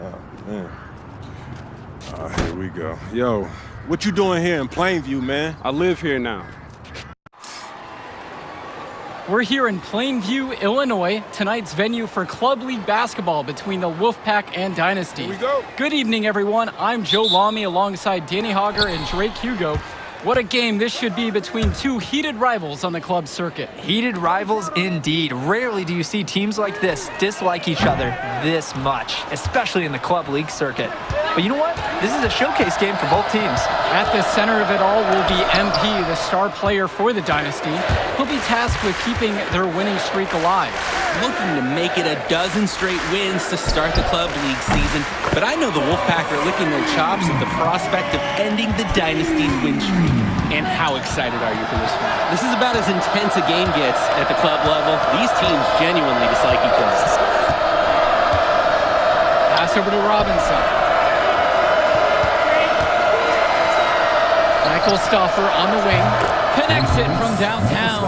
Oh, man. Here we go. Yo, what you doing here in Plainview, man? I live here now. We're here in Plainview, Illinois, tonight's venue for Club League basketball between the Wolfpack and Dynasty. Here we go. Good evening, everyone. I'm Joe Lamy alongside Danny Hogger and Drake Hugo. What a game this should be between two heated rivals on the club circuit. Heated rivals indeed. Rarely do you see teams like this dislike each other this much, especially in the Club League circuit. But you know what? This is a showcase game for both teams. At the center of it all will be MP, the star player for the Dynasty. He'll be tasked with keeping their winning streak alive. Looking to make it a dozen straight wins to start the Club League season, but I know the Wolfpack are licking their chops at the prospect of ending the Dynasty's win streak. And how excited are you for this one? This is about as intense a game gets at the club level. These teams genuinely dislike each other. Pass over to Robinson. Michael Stauffer on the wing. Connects it from downtown.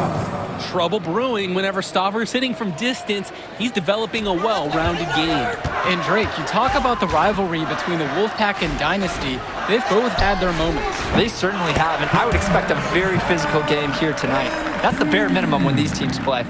Trouble brewing whenever Stauffer's hitting from distance. He's developing a well-rounded game. And Drake, you talk about the rivalry between the Wolfpack and Dynasty. They've both had their moments. They certainly have, and I would expect a very physical game here tonight. That's the bare minimum when these teams play.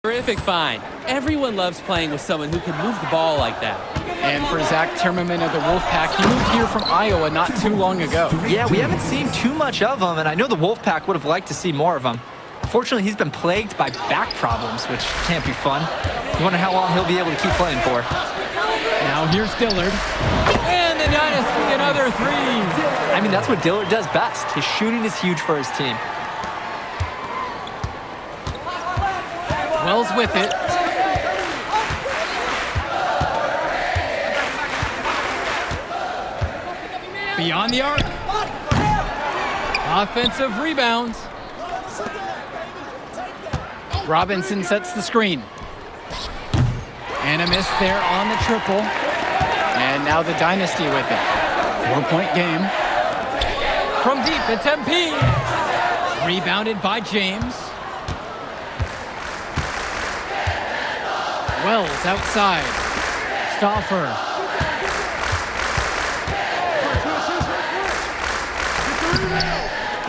Terrific find. Everyone loves playing with someone who can move the ball like that. And for Zach Timmerman of the Wolfpack, he moved here from Iowa not too long ago. Yeah, we haven't seen too much of him, and I know the Wolfpack would have liked to see more of him. Unfortunately, he's been plagued by back problems, which can't be fun. You wonder how long he'll be able to keep playing for. Now here's Dillard. And the Dynasty, another three. I mean, that's what Dillard does best. His shooting is huge for his team. Wells with it. Beyond the arc. Offensive rebounds. Robinson sets the screen. And a miss there on the triple. And now the Dynasty with it. 4-point game. From deep, it's MP. Rebounded by James. Wells outside. Stauffer.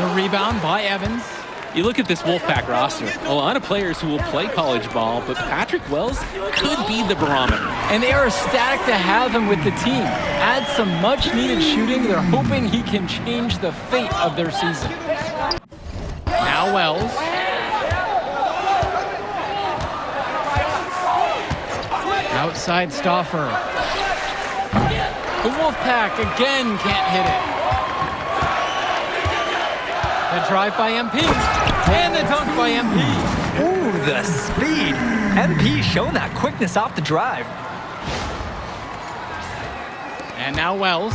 The rebound by Evans. You look at this Wolfpack roster, a lot of players who will play college ball, but Patrick Wells could be the barometer. And they are ecstatic to have him with the team. Add some much-needed shooting. They're hoping he can change the fate of their season. Now Wells. Outside Stauffer. The Wolfpack again can't hit it. The drive by MP. And the dunk by MP. Ooh, the speed. MP showing that quickness off the drive. And now Wells.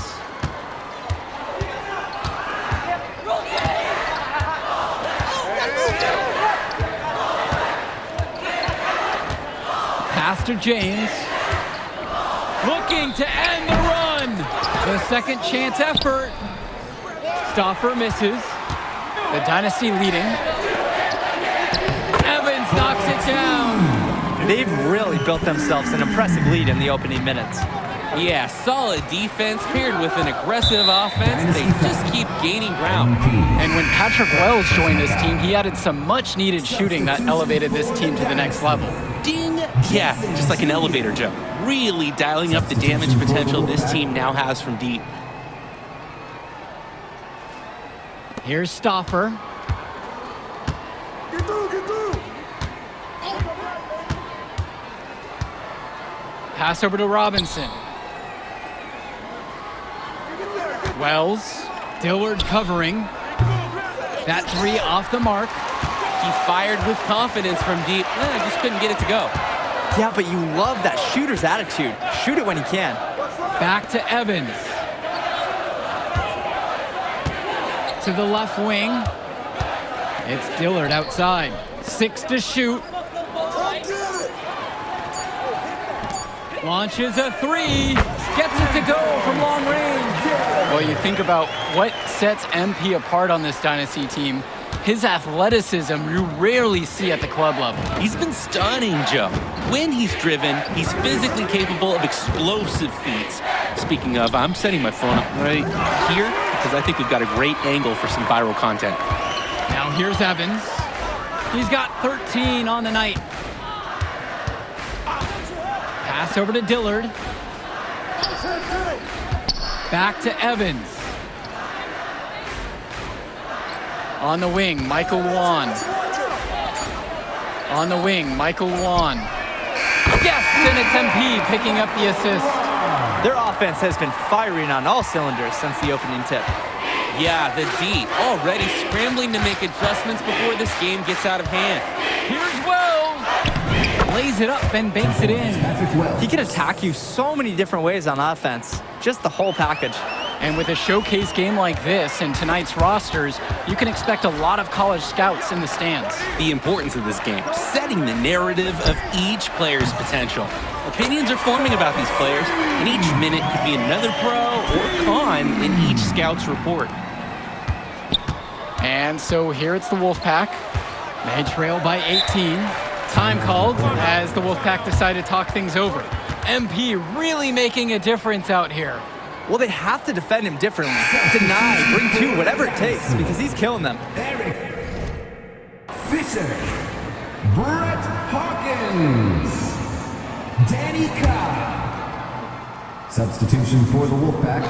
Pass to James. Looking to end the run. The second chance effort. Stauffer misses. The Dynasty leading. Evans knocks it down. They've really built themselves an impressive lead in the opening minutes. Yeah, solid defense paired with an aggressive offense. They just keep gaining ground. And when Patrick Wells joined this team, he added some much-needed shooting that elevated this team to the next level. Ding! Yeah, just like an elevator joke. Really dialing up the damage potential this team now has from deep. Here's Stauffer. Pass over to Robinson. Wells. Dillard covering. That three off the mark. He fired with confidence from deep. Just couldn't get it to go. Yeah, but you love that shooter's attitude. Shoot it when he can. Back to Evans. To the left wing. It's Dillard outside. 6 to shoot. Launches a three. Gets it to go from long range. Well, you think about what sets MP apart on this Dynasty team. His athleticism you rarely see at the club level. He's been stunning, Joe. When he's driven, he's physically capable of explosive feats. Speaking of, I'm setting my phone up right here because I think we've got a great angle for some viral content. Now here's Evans. He's got 13 on the night. Pass over to Dillard. Back to Evans. On the wing, Michael Luan. On the wing, Michael Luan. Yes, and it's MP picking up the assist. Their offense has been firing on all cylinders since the opening tip. Yeah, the D already scrambling to make adjustments before this game gets out of hand. Here's Wells. Lays it up and banks it in. He can attack you so many different ways on offense. Just the whole package. And with a showcase game like this in tonight's rosters, you can expect a lot of college scouts in the stands. The importance of this game, setting the narrative of each player's potential. Opinions are forming about these players, and each minute could be another pro or con in each scout's report. And so here it's the Wolfpack. They trail by 18. Time called as the Wolfpack decide to talk things over. MP really making a difference out here. Well, they have to defend him differently. Deny, bring two, whatever it takes, because he's killing them. Eric Fisher, Brett Hawkins, Danny Cobb. Substitution for the Wolfpack.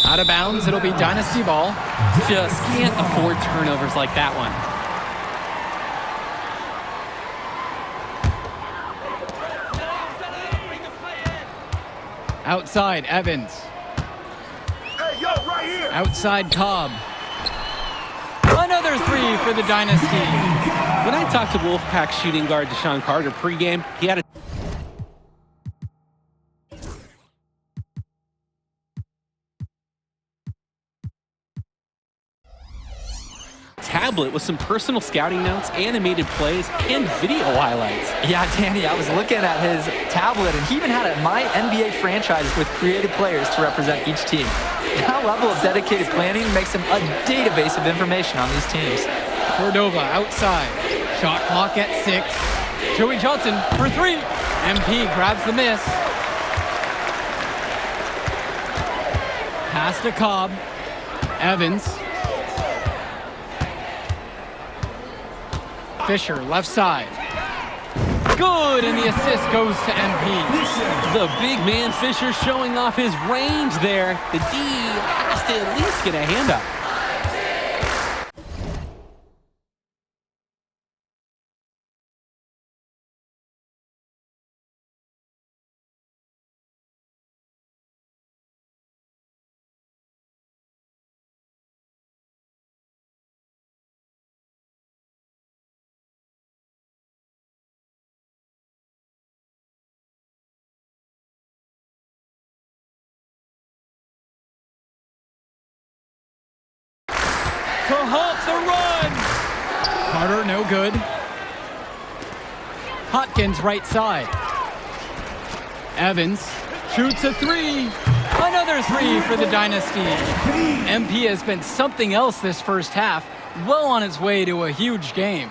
Out of bounds, it'll be Dynasty ball. Just can't afford turnovers like that one. Outside, Evans. Hey, yo, right here. Outside, Cobb. Another three for the Dynasty. When I talked to Wolfpack shooting guard Deshaun Carter pregame, he had a tablet with some personal scouting notes, animated plays, and video highlights. Yeah, Danny, I was looking at his tablet, and he even had a My NBA franchise with creative players to represent each team. That level of dedicated planning makes him a database of information on these teams. Cordova outside. Shot clock at 6. Joey Johnson for 3. MP grabs the miss. Pass to Cobb. Evans. Fisher, left side. Good, and the assist goes to MP. The big man Fisher showing off his range there. The D has to at least get a hand up. To halt the run. Carter, no good. Hopkins, right side. Evans shoots a 3. Another 3 for the Dynasty. MP has been something else this first half, well on its way to a huge game.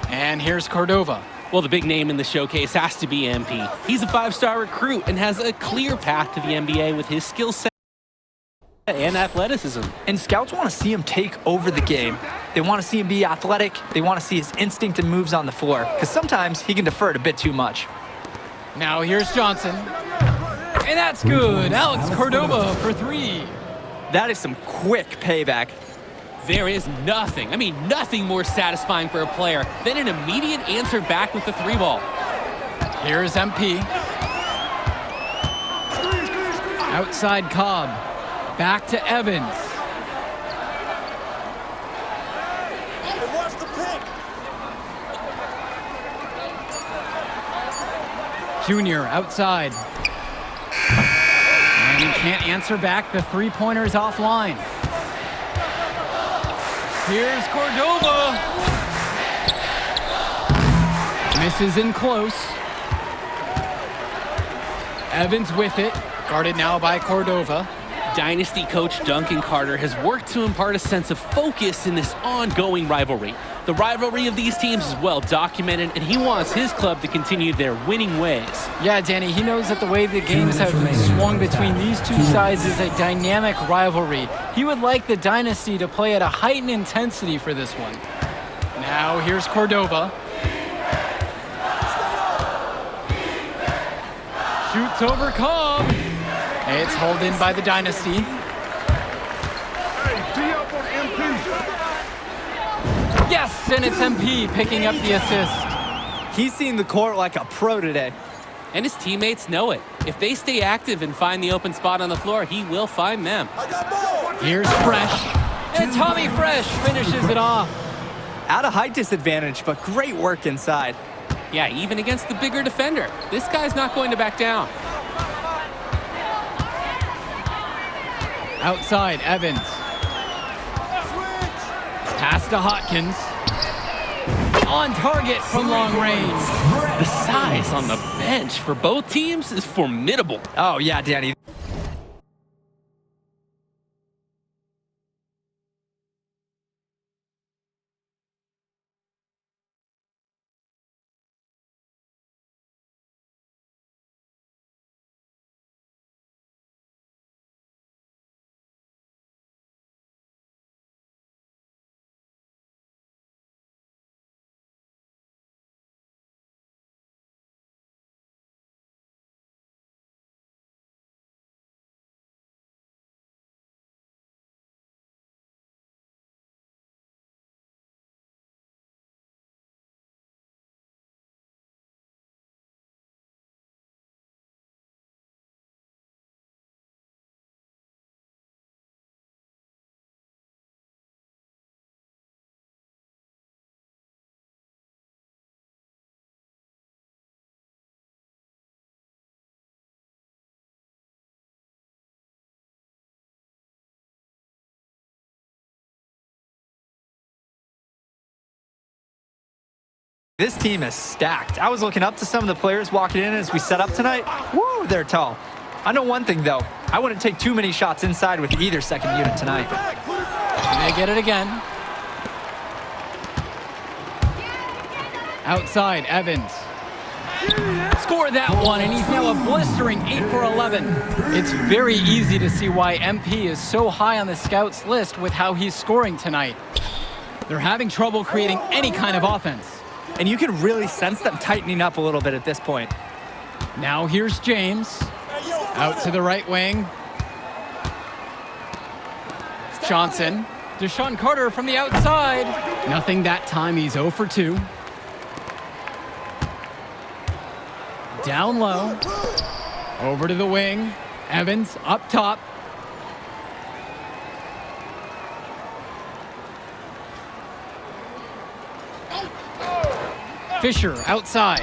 And here's Cordova. Well, the big name in the showcase has to be MP. He's a 5-star recruit and has a clear path to the NBA with his skill set and athleticism. And scouts want to see him take over the game. They want to see him be athletic. They want to see his instinct and moves on the floor, because sometimes he can defer it a bit too much. Now here's Johnson. And that's good. Alex Cordova for 3. That is some quick payback. There is nothing, nothing more satisfying for a player than an immediate answer back with the 3-ball. Here's MP. Outside Cobb. Back to Evans. Junior outside. And he can't answer back. The 3-pointer's offline. Here's Cordova. Misses in close. Evans with it. Guarded now by Cordova. Dynasty coach Duncan Carter has worked to impart a sense of focus in this ongoing rivalry. The rivalry of these teams is well documented, and he wants his club to continue their winning ways. Yeah, Danny, he knows that the way the games have swung between these two sides is a dynamic rivalry. He would like the Dynasty to play at a heightened intensity for this one. Now here's Cordova. Shoots over Cobb. It's hauled in by the Dynasty. Yes, and it's MP picking up the assist. He's seeing the court like a pro today. And his teammates know it. If they stay active and find the open spot on the floor, he will find them. Here's Fresh. And Tommy Fresh finishes it off. At a height disadvantage, but great work inside. Yeah, even against the bigger defender. This guy's not going to back down. Outside, Evans. Pass to Hopkins. On target from long range. The size on the bench for both teams is formidable. Oh, yeah, Danny. This team is stacked. I was looking up to some of the players walking in as we set up tonight. Woo, they're tall. I know one thing, though. I wouldn't take too many shots inside with either second unit tonight. And they get it again. Outside, Evans. Scored that one, and he's now a blistering 8 for 11. It's very easy to see why MP is so high on the scouts list with how he's scoring tonight. They're having trouble creating any kind of offense. And you can really sense them tightening up a little bit at this point. Now here's James. Out to the right wing. Johnson. Deshaun Carter from the outside. Nothing that time. He's 0 for 2. Down low. Over to the wing. Evans up top. Fisher outside.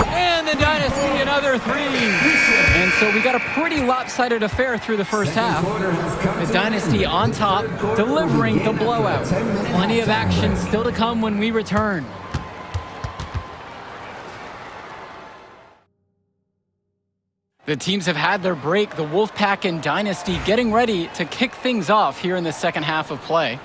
And the Dynasty another 3. And so we got a pretty lopsided affair through the first half. The Dynasty on top, delivering the blowout. Plenty of action still to come when we return. The teams have had their break, the Wolfpack and Dynasty getting ready to kick things off here in the second half of play.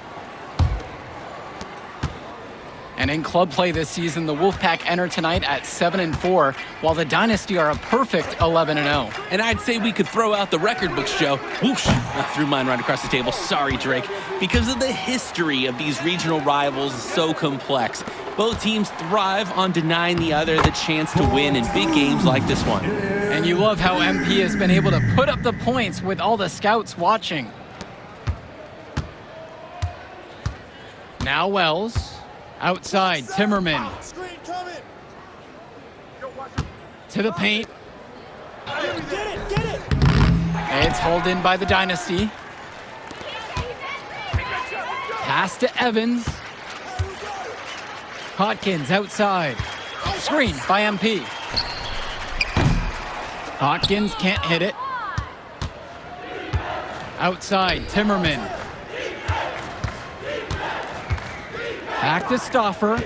And in club play this season, the Wolfpack enter tonight at 7-4, while the Dynasty are a perfect 11-0. And I'd say we could throw out the record books, Joe. Whoosh! I threw mine right across the table. Sorry, Drake. Because of the history of these regional rivals is so complex. Both teams thrive on denying the other the chance to win in big games like this one. And you love how MP has been able to put up the points with all the scouts watching. Now Wells. Outside, Timmerman. To the paint. It's hauled in by the Dynasty. Pass to Evans. Hawkins outside. Screen by MP. Hawkins can't hit it. Outside, Timmerman. Back to Stauffer.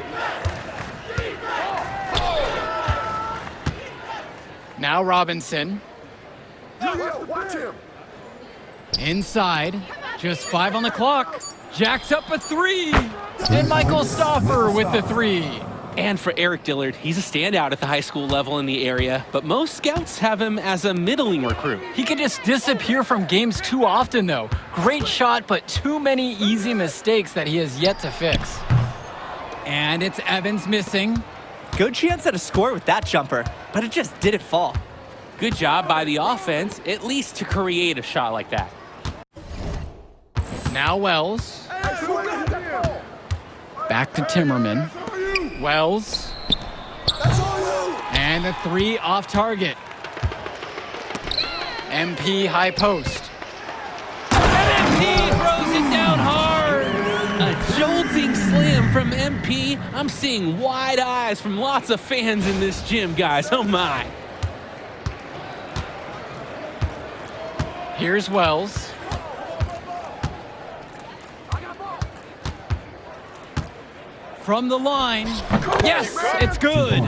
Now Robinson. Inside. Just 5 on the clock. Jacks up a 3. And Michael Stauffer with the 3. And for Eric Dillard, he's a standout at the high school level in the area, but most scouts have him as a middling recruit. He can just disappear from games too often, though. Great shot, but too many easy mistakes that he has yet to fix. And it's Evans missing. Good chance at a score with that jumper, but it just didn't fall. Good job by the offense, at least to create a shot like that. Now Wells. Back to Timmerman. Wells. And the 3 off target. MP high post. And MP throws it down hard. A jolting slam from MP. I'm seeing wide eyes from lots of fans in this gym, guys. Oh my. Here's Wells. From the line. Yes, it's good.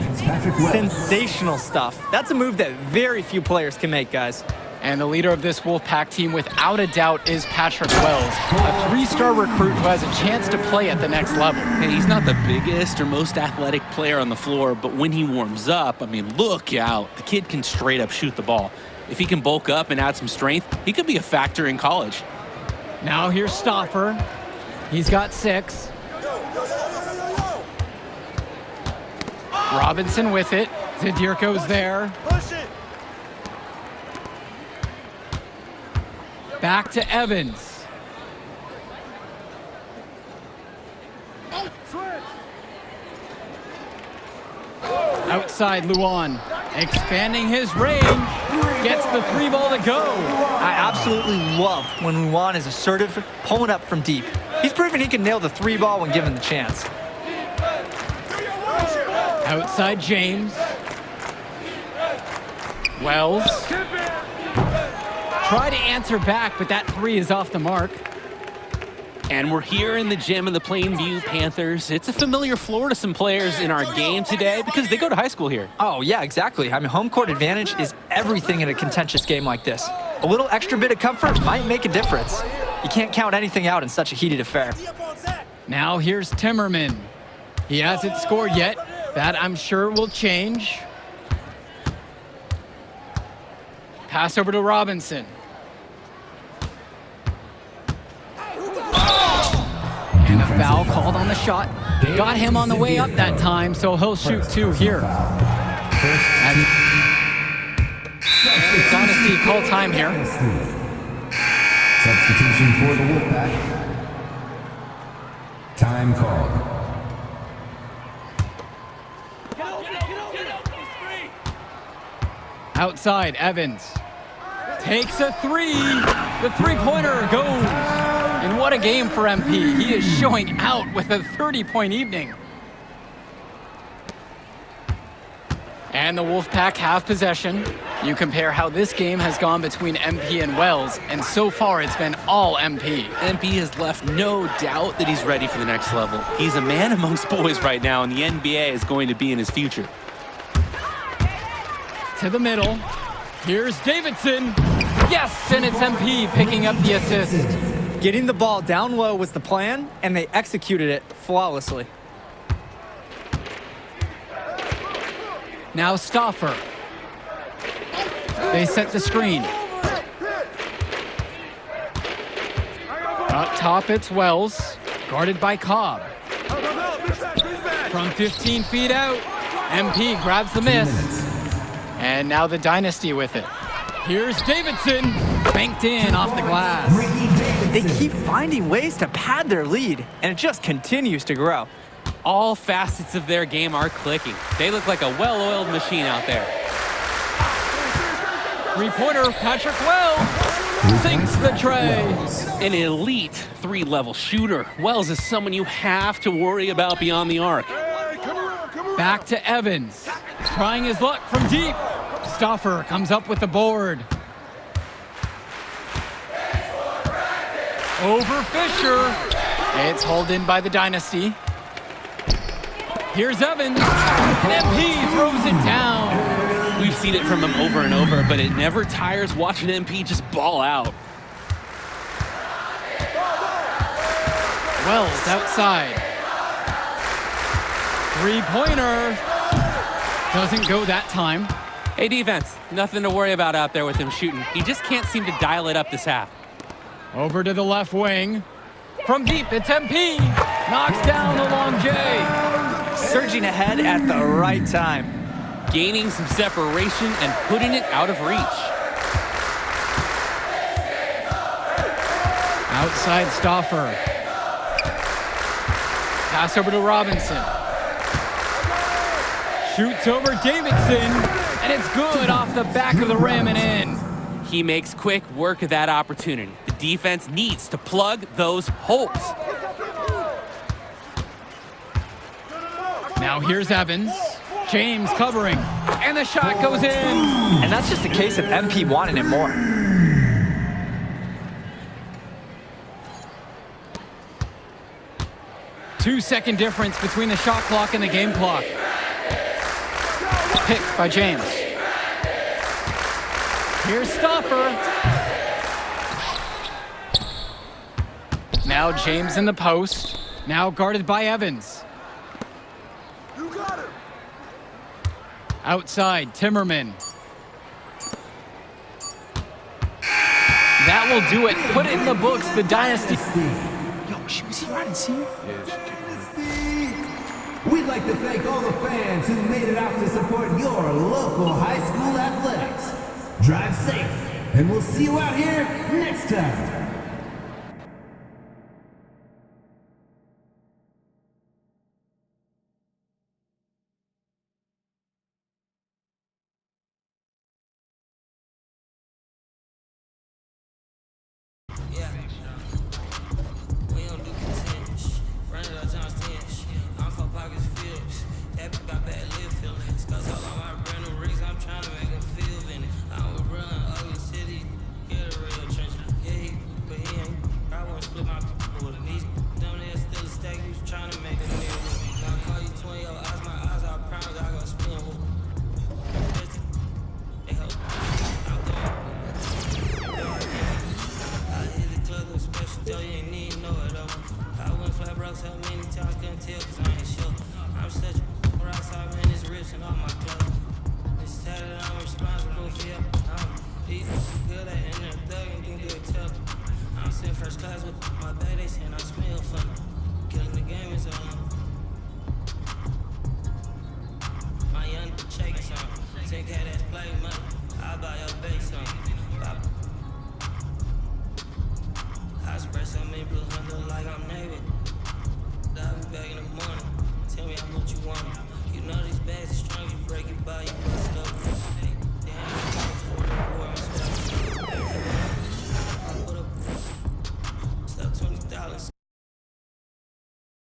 Sensational stuff. That's a move that very few players can make, guys. And the leader of this Wolfpack team, without a doubt, is Patrick Wells, a 3-star recruit who has a chance to play at the next level. Hey, he's not the biggest or most athletic player on the floor, but when he warms up, I mean, look out. The kid can straight up shoot the ball. If he can bulk up and add some strength, he could be a factor in college. Now here's Stauffer. He's got 6. Robinson with it. Zadirko's there. Back to Evans. Outside Luan. Expanding his range. Gets the 3 ball to go. I absolutely love when Luan is assertive, pulling up from deep. He's proven he can nail the 3 ball when given the chance. Outside James. Wells. Try to answer back, but that 3 is off the mark. And we're here in the gym of the Plainview Panthers. It's a familiar floor to some players in our game today because they go to high school here. Oh, yeah, exactly. I mean, home court advantage is everything in a contentious game like this. A little extra bit of comfort might make a difference. You can't count anything out in such a heated affair. Now here's Timmerman. He hasn't scored yet. That, I'm sure, will change. Pass over to Robinson. And a foul called on the shot. Got him on the way up that time, so he'll shoot 2 here. Dynasty call time here. Substitution for the Wolfpack. Time called. Outside, Evans. Takes a 3. The three-pointer goes. And what a game for MP. He is showing out with a 30-point evening. And the Wolfpack have possession. You compare how this game has gone between MP and Wells, and so far it's been all MP. MP has left no doubt that he's ready for the next level. He's a man amongst boys right now, and the NBA is going to be in his future. To the middle. Here's Davidson. Yes, and it's MP picking up the assist. Getting the ball down low was the plan, and they executed it flawlessly. Now Stauffer. They set the screen. Up top, it's Wells, guarded by Cobb. From 15 feet out, MP grabs the miss. And now the Dynasty with it. Here's Davidson, banked in off the glass. They keep finding ways to pad their lead, and it just continues to grow. All facets of their game are clicking. They look like a well-oiled machine out there. Three-pointer, Patrick Wells sinks the tray. An elite 3-level shooter. Wells is someone you have to worry about beyond the arc. Back to Evans, trying his luck from deep. Stauffer comes up with the board. Over Fisher. It's hauled in by the Dynasty. Here's Evans, and MP throws it down. We've seen it from him over and over, but it never tires watching MP just ball out. Wells outside. Three-pointer. Doesn't go that time. Hey, defense, nothing to worry about out there with him shooting. He just can't seem to dial it up this half. Over to the left wing. From deep, it's MP. Knocks down the long J. Surging ahead at the right time. Gaining some separation and putting it out of reach. Outside Stauffer. Pass over to Robinson. Shoots over Davidson, and it's good off the back of the rim and in. He makes quick work of that opportunity. The defense needs to plug those holes. Now here's Evans. James covering, and the shot goes in. And that's just a case of MP wanting it more. Two-second difference between the shot clock and the game clock. Picked by James. Here's Stauffer. Now James in the post. Now guarded by Evans. Outside, Timmerman. That will do it. Put it in the books, the Dynasty. Yo, she was here. I didn't see her. We'd like to thank all the fans who made it out to support your local high school athletics. Drive safe, and we'll see you out here next time. Trying to make him feel in it. I'm a real ugly city, get a real trench. Yeah, fake money. I buy your base on. I spread so many blue hundred like I'm neighbor. I'll be back in the morning. Tell me how much you want. You know these bags are strong, you break it by your